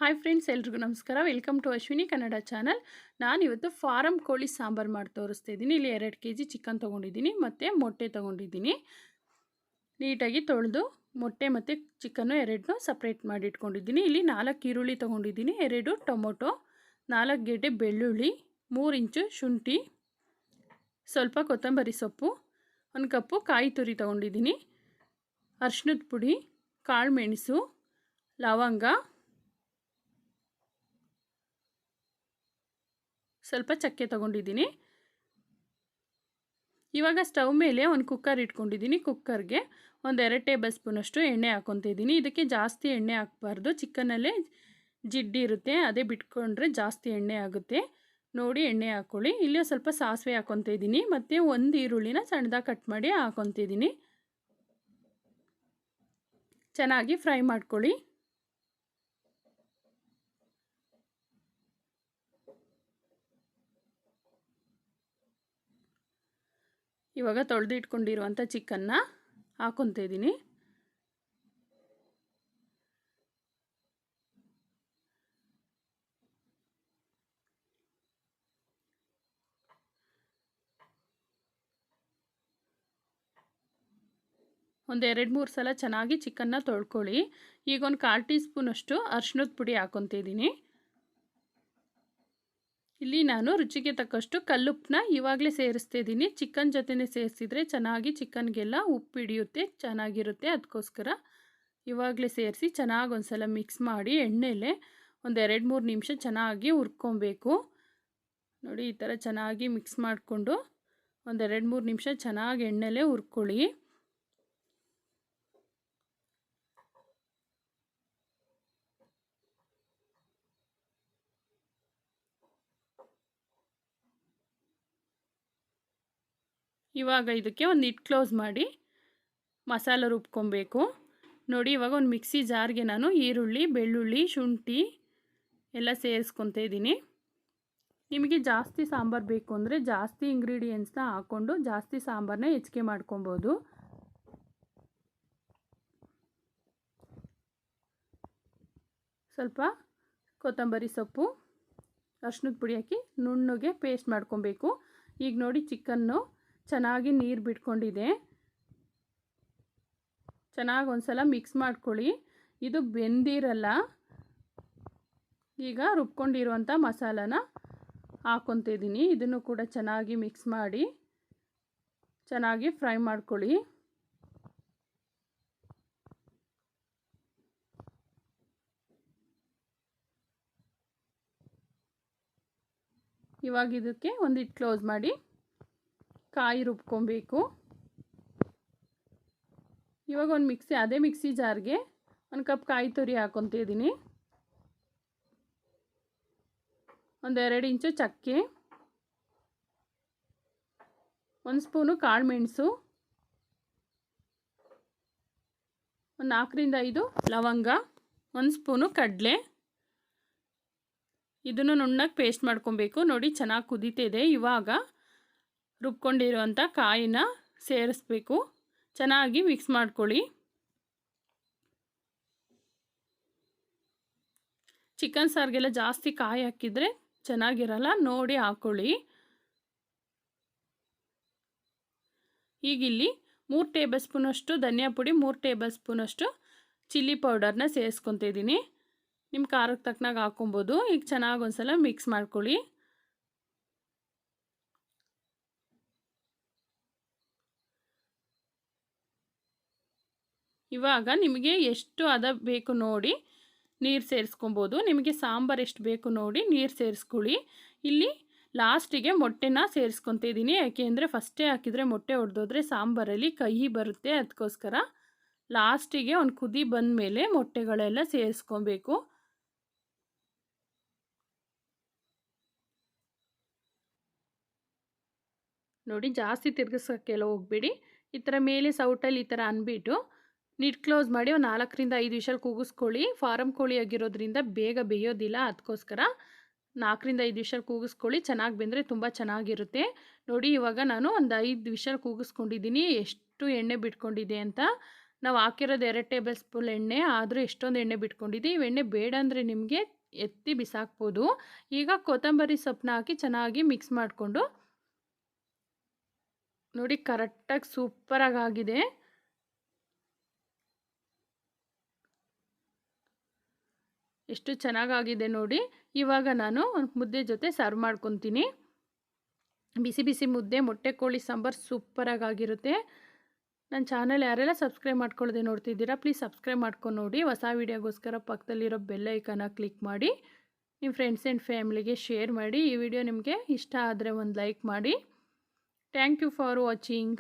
Hi friends, ಎಲ್ರಿಗೂ ನಮಸ್ಕಾರ. Welcome to Ashwini Kannada channel. ನಾನಿವತ್ತು ಫಾರಮ್ ಕೋಳಿ ಸಾಂಬಾರು ಮಾಡಿ ತೋರಿಸ್ತಾ ಇದ್ದೀನಿ. ಇಲ್ಲಿ 2 kg ಚಿಕನ್ ತೊಗೊಂಡಿದ್ದೀನಿ ಮತ್ತು ಮೊಟ್ಟೆ ತೊಗೊಂಡಿದ್ದೀನಿ. ನೀಟಾಗಿ ತೊಳೆದು ಮೊಟ್ಟೆ ಮತ್ತು ಚಿಕನ್ನು ಎರಡನ್ನೂ ಸಪ್ರೇಟ್ ಮಾಡಿ ಇಟ್ಕೊಂಡಿದ್ದೀನಿ. ಇಲ್ಲಿ 4 ಈರುಳ್ಳಿ ತೊಗೊಂಡಿದ್ದೀನಿ, 2 ಟೊಮೊಟೊ, 4 ಗೆಡ್ಡೆ ಬೆಳ್ಳುಳ್ಳಿ, 3 ಇಂಚು ಶುಂಠಿ, ಸ್ವಲ್ಪ ಕೊತ್ತಂಬರಿ ಸೊಪ್ಪು, 1 ಕಪ್ಪು ಕಾಯಿ ತುರಿ ತೊಗೊಂಡಿದ್ದೀನಿ, ಅರಿಶಿಣದ ಪುಡಿ, ಕಾಳು ಮೆಣಸು, ಲವಂಗ, ಸ್ವಲ್ಪ ಚಕ್ಕೆ ತೊಗೊಂಡಿದ್ದೀನಿ. ಇವಾಗ ಸ್ಟವ್ ಮೇಲೆ ಒಂದು ಕುಕ್ಕರ್ ಇಟ್ಕೊಂಡಿದ್ದೀನಿ. ಕುಕ್ಕರ್ಗೆ 2 ಟೇಬಲ್ ಸ್ಪೂನಷ್ಟು ಎಣ್ಣೆ ಹಾಕ್ಕೊತಿದ್ದೀನಿ. ಇದಕ್ಕೆ ಜಾಸ್ತಿ ಎಣ್ಣೆ ಹಾಕಬಾರ್ದು, ಚಿಕನಲ್ಲೇ ಜಿಡ್ಡಿ ಇರುತ್ತೆ, ಅದೇ ಬಿಟ್ಕೊಂಡ್ರೆ ಜಾಸ್ತಿ ಎಣ್ಣೆ ಆಗುತ್ತೆ. ನೋಡಿ ಎಣ್ಣೆ ಹಾಕ್ಕೊಳ್ಳಿ. ಇಲ್ಲಿ ಸ್ವಲ್ಪ ಸಾಸಿವೆ ಹಾಕ್ಕೊತಿದ್ದೀನಿ ಮತ್ತು 1 ಈರುಳ್ಳಿನ ಸಣ್ಣದಾಗಿ ಕಟ್ ಮಾಡಿ ಹಾಕ್ಕೊತಿದ್ದೀನಿ. ಚೆನ್ನಾಗಿ ಫ್ರೈ ಮಾಡ್ಕೊಳ್ಳಿ. ಇವಾಗ ತೊಳೆದು ಇಟ್ಕೊಂಡಿರುವಂಥ ಚಿಕನ್ನ ಹಾಕ್ಕೊತಿದ್ದೀನಿ. ಒಂದು 2-3 ಸಲ ಚೆನ್ನಾಗಿ ಚಿಕನ್ನ ತೊಳ್ಕೊಳ್ಳಿ. ಈಗ ಒಂದು 1/4 ಟೀ ಸ್ಪೂನಷ್ಟು ಅರಿಶಿಣದ ಪುಡಿ ಹಾಕ್ಕೊತಿದ್ದೀನಿ. ಇಲ್ಲಿ ನಾನು ರುಚಿಗೆ ತಕ್ಕಷ್ಟು ಕಲ್ಲುಪ್ಪನ್ನ ಇವಾಗಲೇ ಸೇರಿಸ್ತಾ ಇದ್ದೀನಿ. ಚಿಕನ್ ಜೊತೆನೇ ಸೇರಿಸಿದ್ರೆ ಚೆನ್ನಾಗಿ ಚಿಕನ್ಗೆಲ್ಲ ಉಪ್ಪು ಹಿಡಿಯುತ್ತೆ, ಚೆನ್ನಾಗಿರುತ್ತೆ. ಅದಕ್ಕೋಸ್ಕರ ಇವಾಗಲೇ ಸೇರಿಸಿ ಚೆನ್ನಾಗಿ ಒಂದು ಸಲ ಮಿಕ್ಸ್ ಮಾಡಿ ಎಣ್ಣೆಲೆ ಒಂದು 2-3 ನಿಮಿಷ ಚೆನ್ನಾಗಿ ಹುರ್ಕೊಬೇಕು. ನೋಡಿ, ಈ ಥರ ಚೆನ್ನಾಗಿ ಮಿಕ್ಸ್ ಮಾಡಿಕೊಂಡು ಒಂದು 2-3 ನಿಮಿಷ ಚೆನ್ನಾಗಿ ಎಣ್ಣೆಲೆ ಹುರ್ಕೊಳ್ಳಿ. ಇವಾಗ ಇದಕ್ಕೆ ಒಂದು ಲಿಡ್ ಕ್ಲೋಸ್ ಮಾಡಿ ಮಸಾಲೆ ರುಬ್ಕೊಬೇಕು. ನೋಡಿ, ಇವಾಗ ಒಂದು ಮಿಕ್ಸಿ ಜಾರ್ಗೆ ನಾನು ಈರುಳ್ಳಿ, ಬೆಳ್ಳುಳ್ಳಿ, ಶುಂಠಿ ಎಲ್ಲ ಸೇರಿಸ್ಕೊತಾ ಇದ್ದೀನಿ. ನಿಮಗೆ ಜಾಸ್ತಿ ಸಾಂಬಾರು ಬೇಕು ಅಂದರೆ ಜಾಸ್ತಿ ಇಂಗ್ರೀಡಿಯೆಂಟ್ಸ್ನ ಹಾಕ್ಕೊಂಡು ಜಾಸ್ತಿ ಸಾಂಬಾರನ್ನ ಹೆಚ್ಚಿಗೆ ಮಾಡ್ಕೊಬೋದು. ಸ್ವಲ್ಪ ಕೊತ್ತಂಬರಿ ಸೊಪ್ಪು, ಅರಿಶಿಣದ ಪುಡಿ ಹಾಕಿ ನುಣ್ಣಗೆ ಪೇಸ್ಟ್ ಮಾಡ್ಕೊಬೇಕು. ಈಗ ನೋಡಿ, ಚಿಕನ್ನು ಚೆನ್ನಾಗಿ ನೀರು ಬಿಟ್ಕೊಂಡಿದೆ. ಚೆನ್ನಾಗಿ ಒಂದು ಸಲ ಮಿಕ್ಸ್ ಮಾಡ್ಕೊಳ್ಳಿ. ಇದು ಬೆಂದಿರಲ್ಲ. ಈಗ ರುಬ್ಕೊಂಡಿರುವಂಥ ಮಸಾಲಾನ ಹಾಕ್ಕೊತಿದ್ದೀನಿ. ಇದನ್ನು ಕೂಡ ಚೆನ್ನಾಗಿ ಮಿಕ್ಸ್ ಮಾಡಿ ಚೆನ್ನಾಗಿ ಫ್ರೈ ಮಾಡ್ಕೊಳ್ಳಿ. ಇವಾಗ ಇದಕ್ಕೆ ಒಂದು ಲಿಡ್ ಕ್ಲೋಸ್ ಮಾಡಿ ಕಾಯಿ ರುಬ್ಕೊಬೇಕು. ಇವಾಗ ಒಂದು ಅದೇ ಮಿಕ್ಸಿ ಜಾರ್ಗೆ 1 ಕಪ್ ಕಾಯಿ ತುರಿ ಹಾಕ್ಕೊತಿದ್ದೀನಿ, ಒಂದು 2 ಇಂಚು ಚಕ್ಕೆ, 1 ಸ್ಪೂನು ಕಾಳು ಮೆಣಸು, ಒಂದು 4-5 ಲವಂಗ, 1 ಸ್ಪೂನು ಕಡಲೆ. ಇದನ್ನು ನುಣ್ಣಗೆ ಪೇಸ್ಟ್ ಮಾಡ್ಕೊಬೇಕು. ನೋಡಿ, ಚೆನ್ನಾಗಿ ಕುದೀತಿದೆ. ಇವಾಗ ರುಬ್ಕೊಂಡಿರುವಂಥ ಕಾಯಿನ ಸೇರಿಸ್ಬೇಕು. ಚೆನ್ನಾಗಿ ಮಿಕ್ಸ್ ಮಾಡ್ಕೊಳ್ಳಿ. ಚಿಕನ್ ಸಾರಿಗೆಲ್ಲ ಜಾಸ್ತಿ ಕಾಯಿ ಹಾಕಿದರೆ ಚೆನ್ನಾಗಿರಲ್ಲ, ನೋಡಿ ಹಾಕ್ಕೊಳ್ಳಿ. ಈಗಿಲ್ಲಿ 3 ಟೇಬಲ್ ಸ್ಪೂನಷ್ಟು ಧನಿಯಾ ಪುಡಿ, 3 ಟೇಬಲ್ ಸ್ಪೂನಷ್ಟು ಚಿಲ್ಲಿ ಪೌಡರ್ನ ಸೇರಿಸ್ಕೊತಾ ಇದ್ದೀನಿ. ನಿಮ್ಮ ಖಾರಕ್ಕೆ ತಕ್ಕನಾಗ ಹಾಕ್ಕೊಬೋದು. ಈಗ ಚೆನ್ನಾಗಿ ಒಂದು ಸಲ ಮಿಕ್ಸ್ ಮಾಡ್ಕೊಳ್ಳಿ. ಇವಾಗ ನಿಮಗೆ ಎಷ್ಟು ಹದ ಬೇಕು ನೋಡಿ ನೀರು ಸೇರಿಸ್ಕೊಬೋದು. ನಿಮಗೆ ಸಾಂಬಾರು ಎಷ್ಟು ಬೇಕು ನೋಡಿ ನೀರು ಸೇರಿಸ್ಕೊಳ್ಳಿ. ಇಲ್ಲಿ ಲಾಸ್ಟಿಗೆ ಮೊಟ್ಟೆನ ಸೇರಿಸ್ಕೊತಾ ಇದ್ದೀನಿ. ಯಾಕೆಂದರೆ ಫಸ್ಟೇ ಹಾಕಿದರೆ ಮೊಟ್ಟೆ ಒಡೆದೋದ್ರೆ ಸಾಂಬಾರಲ್ಲಿ ಕಹಿ ಬರುತ್ತೆ. ಅದಕ್ಕೋಸ್ಕರ ಲಾಸ್ಟಿಗೆ ಒಂದು ಕುದಿ ಬಂದ ಮೇಲೆ ಮೊಟ್ಟೆಗಳೆಲ್ಲ ಸೇರಿಸ್ಕೊಬೇಕು. ನೋಡಿ, ಜಾಸ್ತಿ ತಿರ್ಗಿಸೋಕ್ಕೆಲ್ಲ ಹೋಗ್ಬೇಡಿ. ಈ ಥರ ಮೇಲೆ ಸೌಟಲ್ಲಿ ಈ ಥರ ಅಂದ್ಬಿಟ್ಟು ಲಿಡ್ ಕ್ಲೋಸ್ ಮಾಡಿ ಒಂದು 4-5 ವಿಷಲ್ ಕೂಗಿಸ್ಕೊಳ್ಳಿ. ಫಾರಮ್ ಕೋಳಿ ಆಗಿರೋದ್ರಿಂದ ಬೇಗ ಬೇಯೋದಿಲ್ಲ, ಅದಕ್ಕೋಸ್ಕರ 4-5 ವಿಷಲ್ ಕೂಗಿಸ್ಕೊಳ್ಳಿ. ಚೆನ್ನಾಗಿ ಬೆಂದರೆ ತುಂಬ ಚೆನ್ನಾಗಿರುತ್ತೆ. ನೋಡಿ, ಇವಾಗ ನಾನು ಒಂದು 5 ವಿಷಲ್ ಕೂಗಿಸ್ಕೊಂಡಿದ್ದೀನಿ. ಎಷ್ಟು ಎಣ್ಣೆ ಬಿಟ್ಕೊಂಡಿದೆ ಅಂತ ನಾವು ಹಾಕಿರೋದು 2 ಟೇಬಲ್ ಸ್ಪೂನ್ ಎಣ್ಣೆ, ಆದರೂ ಎಷ್ಟೊಂದು ಎಣ್ಣೆ ಬಿಟ್ಕೊಂಡಿದೆ. ಈ ಎಣ್ಣೆ ಬೇಡ ಅಂದರೆ ನಿಮಗೆ ಎತ್ತಿ ಬಿಸಾಕ್ಬೋದು. ಈಗ ಕೊತ್ತಂಬರಿ ಸೊಪ್ಪನ್ನ ಹಾಕಿ ಚೆನ್ನಾಗಿ ಮಿಕ್ಸ್ ಮಾಡಿಕೊಂಡು ನೋಡಿ ಕರೆಕ್ಟಾಗಿ ಸೂಪರಾಗಿ ಆಗಿದೆ. ಎಷ್ಟು ಚೆನ್ನಾಗಾಗಿದೆ ನೋಡಿ. ಇವಾಗ ನಾನು ಮುದ್ದೆ ಜೊತೆ ಸರ್ವ್ ಮಾಡ್ಕೊತೀನಿ. ಬಿಸಿ ಬಿಸಿ ಮುದ್ದೆ ಮೊಟ್ಟೆ ಕೋಳಿ ಸಾಂಬಾರು ಸೂಪರಾಗಿರುತ್ತೆ. ನನ್ನ ಚಾನಲ್ ಯಾರೆಲ್ಲ ಸಬ್ಸ್ಕ್ರೈಬ್ ಮಾಡ್ಕೊಳ್ಳದೆ ನೋಡ್ತಿದ್ದೀರಾ ಪ್ಲೀಸ್ ಸಬ್ಸ್ಕ್ರೈಬ್ ಮಾಡ್ಕೊಂಡು ನೋಡಿ. ಹೊಸ ವೀಡಿಯೋಗೋಸ್ಕರ ಪಕ್ಕದಲ್ಲಿರೋ ಬೆಲ್ ಐಕನ್ನ ಕ್ಲಿಕ್ ಮಾಡಿ ನಿಮ್ಮ ಫ್ರೆಂಡ್ಸ್ ಆ್ಯಂಡ್ ಫ್ಯಾಮಿಲಿಗೆ ಶೇರ್ ಮಾಡಿ. ಈ ವಿಡಿಯೋ ನಿಮಗೆ ಇಷ್ಟ ಆದರೆ ಒಂದು ಲೈಕ್ ಮಾಡಿ. Thank you for watching.